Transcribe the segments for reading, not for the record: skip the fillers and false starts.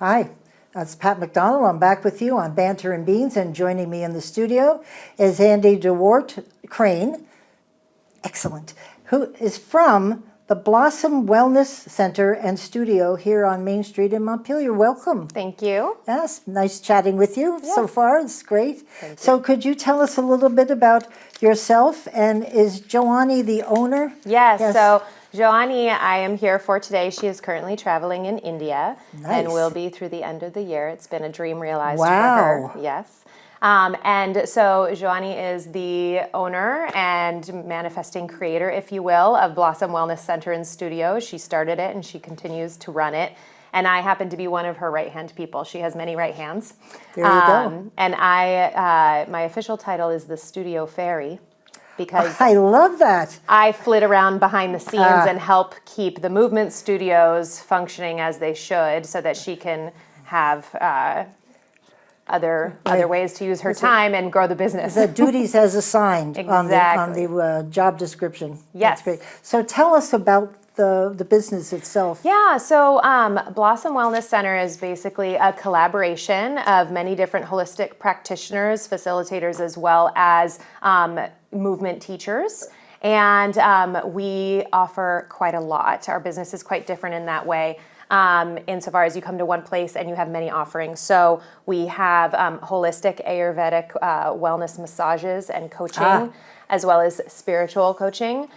Hi, it's Pat McDonald. I'm back with you on Banter and Beans, and joining me in the studio is Andy Dorwart-Crane, excellent, who is from the Blossom Wellness Center and Studio here on Main Street in Montpelier. Welcome. Thank you. Yes, nice chatting with you so far. It's great. So could you tell us a little bit about yourself, and is Joannie the owner? Yes. So Joannie, I am here for today. She is currently traveling in India and will be through the end of the year. It's been a dream realized for her. Yes. And so Joannie is the owner and manifesting creator, if you will, of Blossom Wellness Center and Studio. She started it and she continues to run it. And I happen to be one of her right-hand people. She has many right hands. There you go. And my official title is the Studio Fairy, because I love that. I flit around behind the scenes and help keep the movement studios functioning as they should, so that she can have other ways to use her time and grow the business. The duties as assigned Exactly. on the job description. Yes. That's great. So tell us about the business itself. Yeah, so Blossom Wellness Center is basically a collaboration of many different holistic practitioners, facilitators, as well as movement teachers. And we offer quite a lot. Our business is quite different in that way. Insofar as you come to one place and you have many offerings. So we have holistic Ayurvedic wellness massages and coaching, as well as spiritual coaching.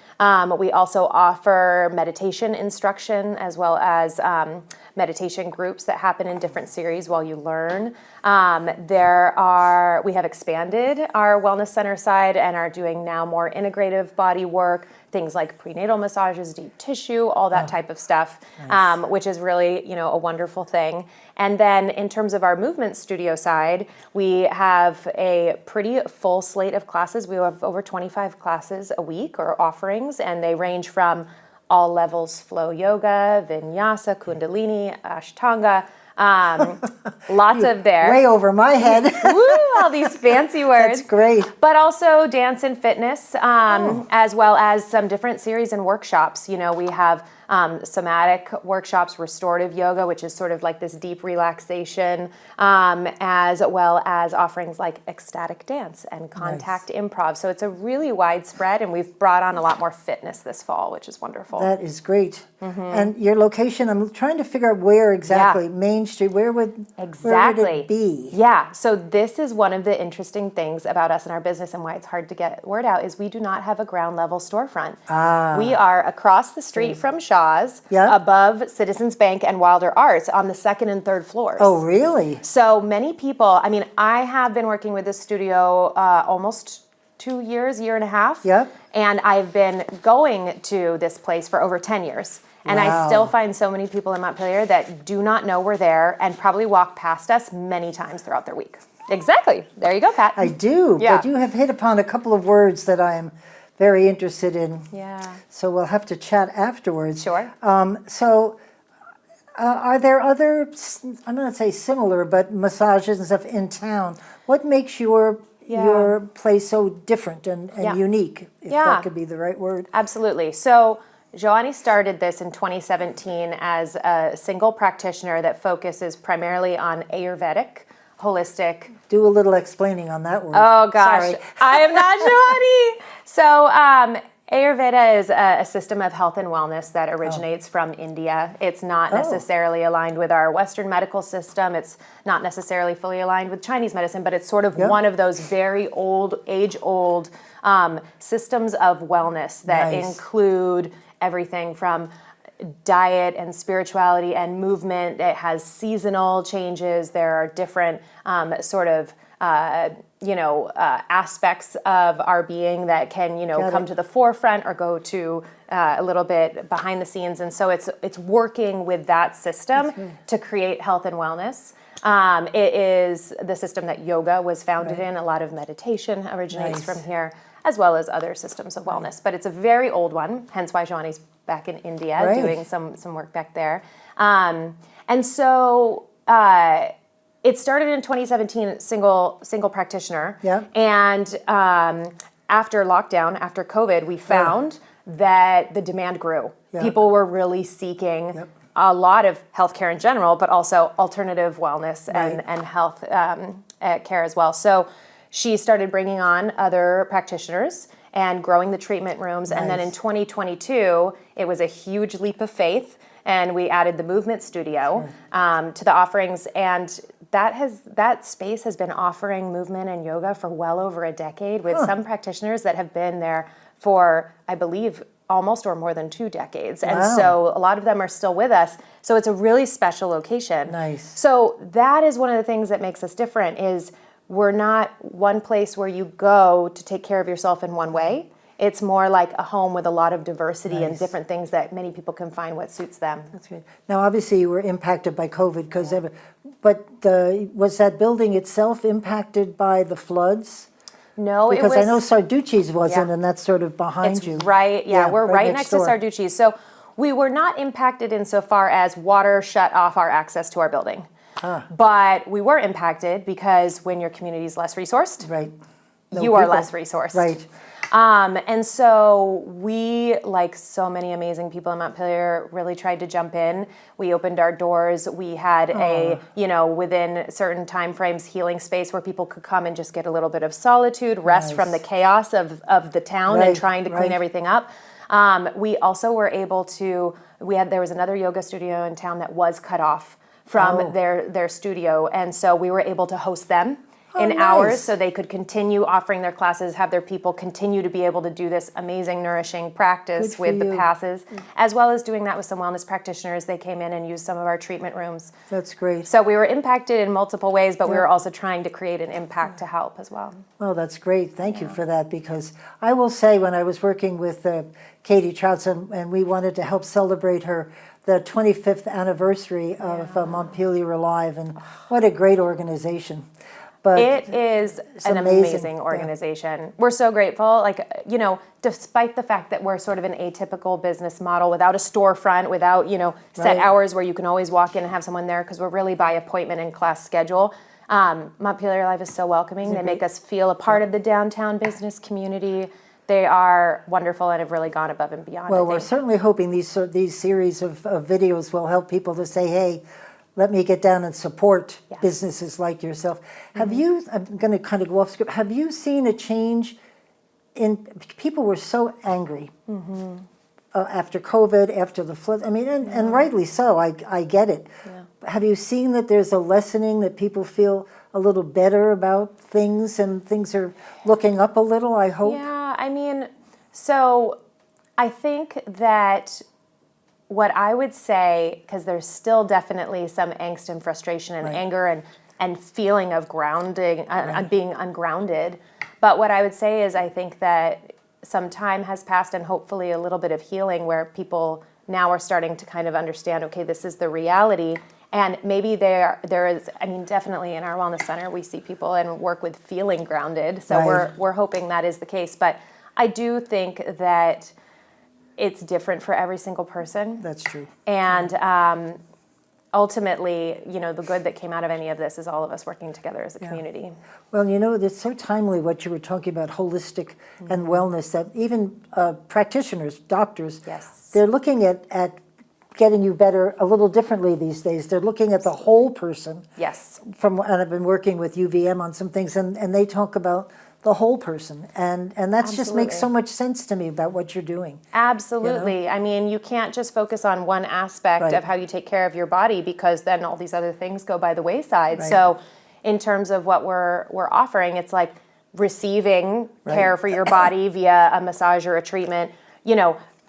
We also offer meditation instruction, as well as meditation groups that happen in different series while you learn. We have expanded our wellness center side and are doing now more integrative body work, things like prenatal massages, deep tissue, all that type of stuff, which is really, a wonderful thing. And then in terms of our movement studio side, we have a pretty full slate of classes. We have over 25 classes a week or offerings, and they range from all levels: flow yoga, vinyasa, kundalini, ashtanga, lots of there. Way over my head. Woo, all these fancy words. That's great. But also dance and fitness, as well as some different series and workshops. We have somatic workshops, restorative yoga, which is sort of like this deep relaxation, as well as offerings like ecstatic dance and contact improv. So it's a really widespread, and we've brought on a lot more fitness this fall, which is wonderful. That is great. And your location, I'm trying to figure out where exactly. Main Street, where would it be? Yeah, so this is one of the interesting things about us and our business, and why it's hard to get word out, is we do not have a ground level storefront. We are across the street from Shaw's, above Citizens Bank and Wilder Arts, on the second and third floors. Oh, really? So many people, I have been working with this studio almost 2 years, year and a half. And I've been going to this place for over 10 years. And I still find so many people in Montpelier that do not know we're there and probably walk past us many times throughout their week. Exactly. There you go, Pat. I do. But you have hit upon a couple of words that I'm very interested in. So we'll have to chat afterwards. Sure. Are there other, I'm going to say similar, but massages and stuff in town? What makes your place so different and unique, if that could be the right word? Absolutely. So Joannie started this in 2017 as a single practitioner that focuses primarily on Ayurvedic, holistic. Do a little explaining on that word. Oh, gosh. Sorry. I am not Joannie. So Ayurveda is a system of health and wellness that originates from India. It's not necessarily aligned with our Western medical system. It's not necessarily fully aligned with Chinese medicine, but it's sort of one of those very age-old systems of wellness that include everything from diet and spirituality and movement. It has seasonal changes. There are different aspects of our being that can, come to the forefront or go to a little bit behind the scenes. And so it's working with that system to create health and wellness. It is the system that yoga was founded in. A lot of meditation originates from here, as well as other systems of wellness. But it's a very old one, hence why Joannie's back in India doing some work back there. And so it started in 2017, single practitioner. And after lockdown, after COVID, we found that the demand grew. People were really seeking a lot of healthcare in general, but also alternative wellness Right. and health care as well. So she started bringing on other practitioners and growing the treatment rooms. And then in Nice. 2022, it was a huge leap of faith. And we added the movement studio to the offerings. And that space has been offering movement and yoga for well over a decade, with some practitioners that have been there for, I believe, almost or more than 2 decades. And Wow. so a lot of them are still with us. So it's a really special location. Nice. So that is one of the things that makes us different, is we're not one place where you go to take care of yourself in one way. It's more like a home with a lot of diversity and Nice. different things that many people can find what suits them. That's good. Now, obviously, you were impacted by COVID, was that building itself impacted by the floods? No, Because it was. I know Sarducci's wasn't, Yeah. and that's sort of behind It's you. right, yeah, we're right next to door. Sarducci's. So we were not impacted insofar as water shut off our access to our building. But we were impacted because when your community is less resourced, Right. No you are people. less resourced. Right. And so we, like so many amazing people in Montpelier, really tried to jump in. We opened our doors. We had within certain time frames, healing space where people could come and just get a little bit of solitude, rest from the chaos of the town and Right, trying to clean right. everything up. We also were able to, there was another yoga studio in town that was cut off from their studio. And so we were able to host them in nice. hours, so they could continue offering their classes, have their people continue to be able to do this amazing, nourishing practice Good for with the you. passes, as well as doing that with some wellness practitioners. They came in and used some of our treatment rooms. That's great. So we were impacted in multiple ways, but we were also trying to create an impact to help as well. Oh, that's great. Thank you for that, because I will say, when I was working with Katie Trouts, and we wanted to help celebrate the 25th anniversary of Montpelier Alive, and what a great organization. But It is an amazing organization. We're so grateful. Despite the fact that we're sort of an atypical business model, without a storefront, without, set Right. hours where you can always walk in and have someone there, because we're really by appointment and class schedule. Montpelier Live is so welcoming. They make us feel a part of the downtown business community. They are wonderful and have really gone above and beyond. Well, I we're think. certainly hoping these series of videos will help people to say, hey, let me get down and support Yes. businesses like yourself. Have you, I'm going to kind of go off script, have you seen a change in, people were so angry after COVID, after the flood, I mean, and rightly so, I get it. Have you seen that there's a lessening, that people feel a little better about things, and things are looking up a little, I hope? Yeah, I mean, so I think that what I would say, because there's still definitely some angst and frustration and Right. anger and feeling of grounding, being ungrounded. But what I would say is, I think that some time has passed, and hopefully a little bit of healing, where people now are starting to kind of understand, okay, this is the reality. And maybe there is, I mean, definitely in our wellness center, we see people and work with feeling grounded. So Right. we're hoping that is the case. But I do think that it's different for every single person. That's true. And ultimately, the good that came out of any of this is all of us working together as a community. Well, it's so timely what you were talking about, holistic and wellness, that even practitioners, doctors, Yes. they're looking at getting you better a little differently these days. They're looking at the whole person. Yes. And I've been working with UVM on some things, and they talk about the whole person, and that just makes so much sense to me about what you're doing. Absolutely. I mean, you can't just focus on one aspect Right. of how you take care of your body, because then all these other things go by the wayside. Right. So in terms of what we're offering, it's like receiving care for your body via a massage or a treatment,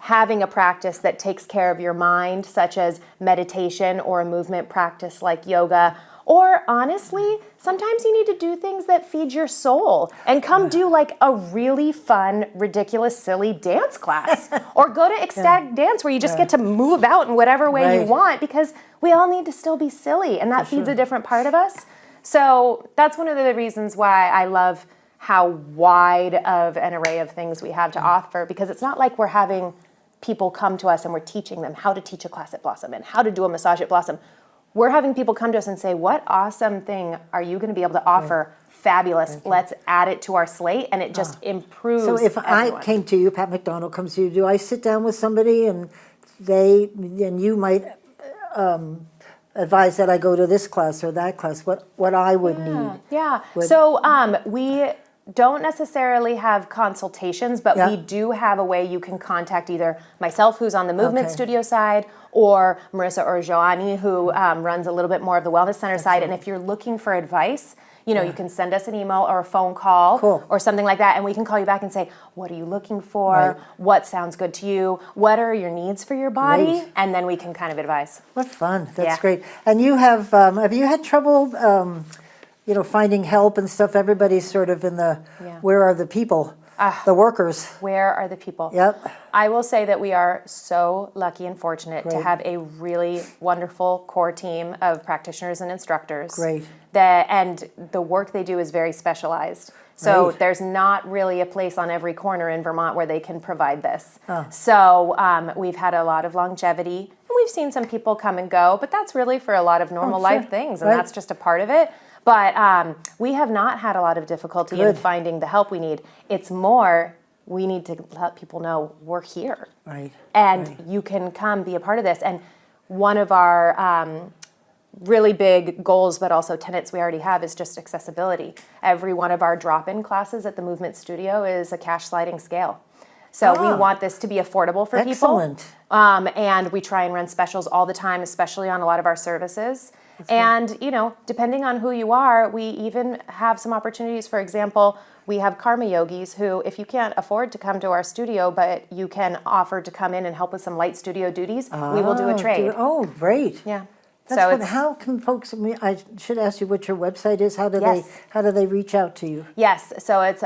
having a practice that takes care of your mind, such as meditation or a movement practice like yoga. Or honestly, sometimes you need to do things that feed your soul, and come do like a really fun, ridiculous, silly dance class, or go to ecstatic dance where you just get to move about in whatever way you Right. want, because we all need to still be silly, and that feeds a different part of us. So that's one of the reasons why I love how wide of an array of things we have to offer, because it's not like we're having people come to us and we're teaching them how to teach a class at Blossom and how to do a massage at Blossom. We're having people come to us and say, what awesome thing are you going to be able to offer? Fabulous. Let's add it to our slate, and it just improves. So if everyone. I came to you, Pat McDonald comes to you, do I sit down with somebody and you might advise that I go to this class or that class, what I would need. Yeah. So we don't necessarily have consultations, but we do have a way you can contact either myself, who's on the movement studio side, or Marissa or Joanny, who runs a little bit more of the wellness center side. And if you're looking for advice, you know, you can send us an email or a phone call or something like that, and we can call you back and say, what are you looking for? Right. What sounds good to you? What are your needs for your body? Great. And then we can kind of advise. What fun. That's great. And you have you had trouble, you know, finding help and stuff? Everybody's sort of in the, where are the people, the workers? Where are the people? Yep. I will say that we are so lucky and fortunate to have a really wonderful core team of practitioners and instructors. Great. And the work they do is very specialized. So there's not really a place on every corner in Vermont where they can provide this. So we've had a lot of longevity, and we've seen some people come and go, but that's really for a lot of normal life things, and that's just a part of it. But we have not had a lot of difficulty in finding the help we need. It's more, we need to let people know we're here. Right. And you can come be a part of this. And one of our really big goals, but also tenets we already have, is just accessibility. Every one of our drop-in classes at the Movement Studio is a cash sliding scale. So we want this to be affordable for people. Excellent. And we try and run specials all the time, especially on a lot of our services. And, you know, depending on who you are, we even have some opportunities. For example, we have karma yogis who, if you can't afford to come to our studio, but you can offer to come in and help with some light studio duties, we will do a trade. Oh, great. Yeah. That's So what, it's, how can folks, I should ask you what your website is. How do they reach out to you? yes, so it's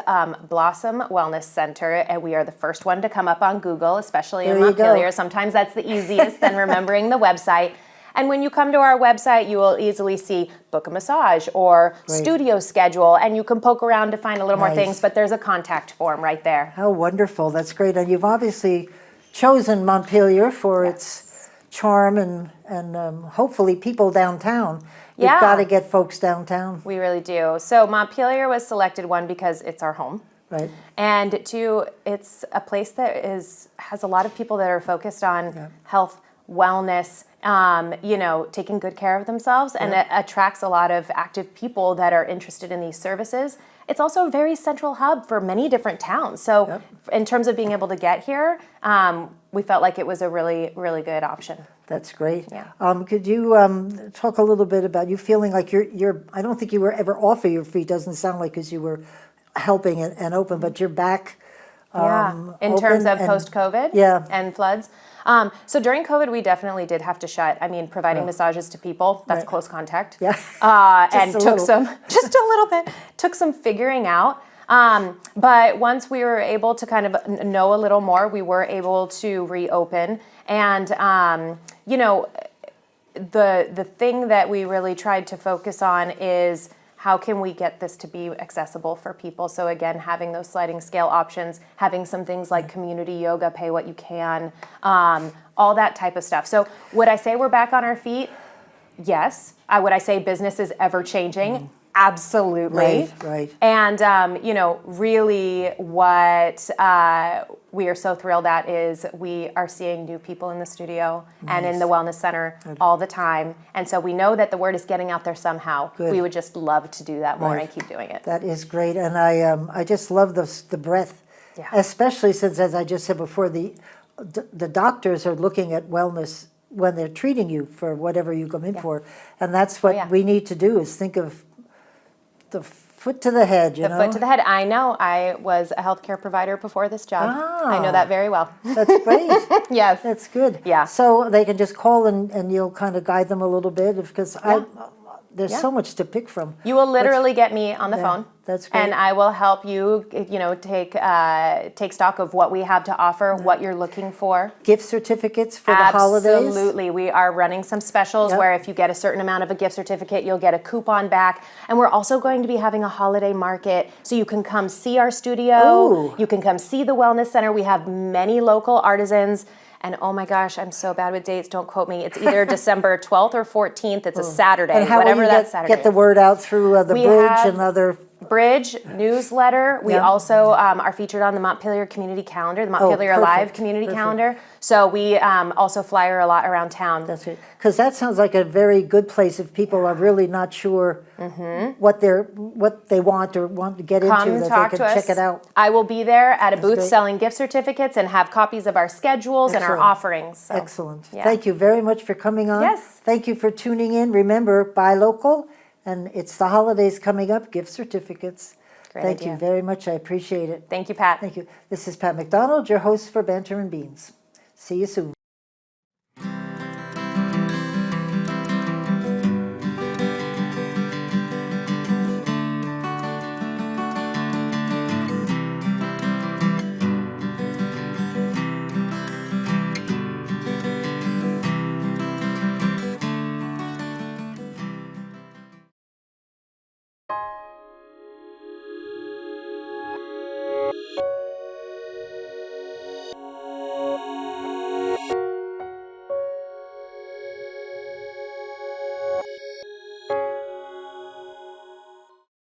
Blossom Wellness Center, and we are the first one to come up on Google, especially in Montpelier. Sometimes that's the easiest than remembering the website. And when you come to our website, you will easily see book a massage or studio schedule, and you can poke around to find a little more things, but there's a contact form right there. How wonderful. That's great. And you've obviously chosen Montpelier for its charm and hopefully people downtown. We've got to get folks downtown. We really do. So Montpelier was selected, one, because it's our home. Right. And two, it's a place that has a lot of people that are focused on health, wellness, you know, taking good care of themselves, and it attracts a lot of active people that are interested in these services. It's also a very central hub for many different towns. So in terms of being able to get here, we felt like it was a really, really good option. That's great. Yeah. Could you talk a little bit about you feeling like you're I don't think you were ever off of your feet. Doesn't sound like, because you were helping and open, but you're back. In terms of post-COVID and floods. So during COVID, we definitely did have to shut. I mean, providing massages to people, that's close contact. And took just a little bit, took some figuring out. But once we were able to kind of know a little more, we were able to reopen. And, you know, the thing that we really tried to focus on is, how can we get this to be accessible for people? So again, having those sliding scale options, having some things like community yoga, pay what you can, all that type of stuff. So would I say we're back on our feet? Yes. Would I say business is ever changing? Absolutely. Right. And, you know, really what we are so thrilled at is we are seeing new people in the studio and in the wellness center all the time. And so we know that the word is getting out there somehow. We would just love to do that more and keep doing it. That is great. And I just love the breadth, especially since, as I just said before, the doctors are looking at wellness when they're treating you for whatever you come in for. And that's what we need to do, is think of the foot to the head, you know? The foot to the head. I know. I was a healthcare provider before this job. I know that very well. That's great. Yes. That's good. Yeah. So they can just call and you'll kind of guide them a little bit, because there's so much to pick from. You will literally get me on the phone. That's great. And I will help you, you know, take stock of what we have to offer, what you're looking for. Gift certificates for the holidays? Absolutely. We are running some specials where if you get a certain amount of a gift certificate, you'll get a coupon back. And we're also going to be having a holiday market, so you can come see our studio. Ooh. You can come see the Wellness Center. We have many local artisans. And oh my gosh, I'm so bad with dates. Don't quote me. It's either December 12th or 14th. It's a Saturday, And how whatever will you that Saturday get the word out through the bridge and other... Bridge newsletter. We Yeah. also are featured on the Montpelier community calendar, the Montpelier Alive perfect, community perfect. calendar. So we also flyer a lot around town. That's it. Because that sounds like a very good place if people are really not sure what they want or want to get Come into, that talk they to can us. check it out. I will be there at a booth great. selling gift certificates and have copies of our schedules and our Excellent. offerings. So, Excellent. yeah. Thank you very much for coming on. Yes. Thank you for tuning in. Remember, buy local, and it's the holidays coming up, gift certificates. Great Thank you idea. very much. I appreciate it. Thank you, Pat. Thank you. This is Pat McDonald, your host for Banter and Beans. See you soon.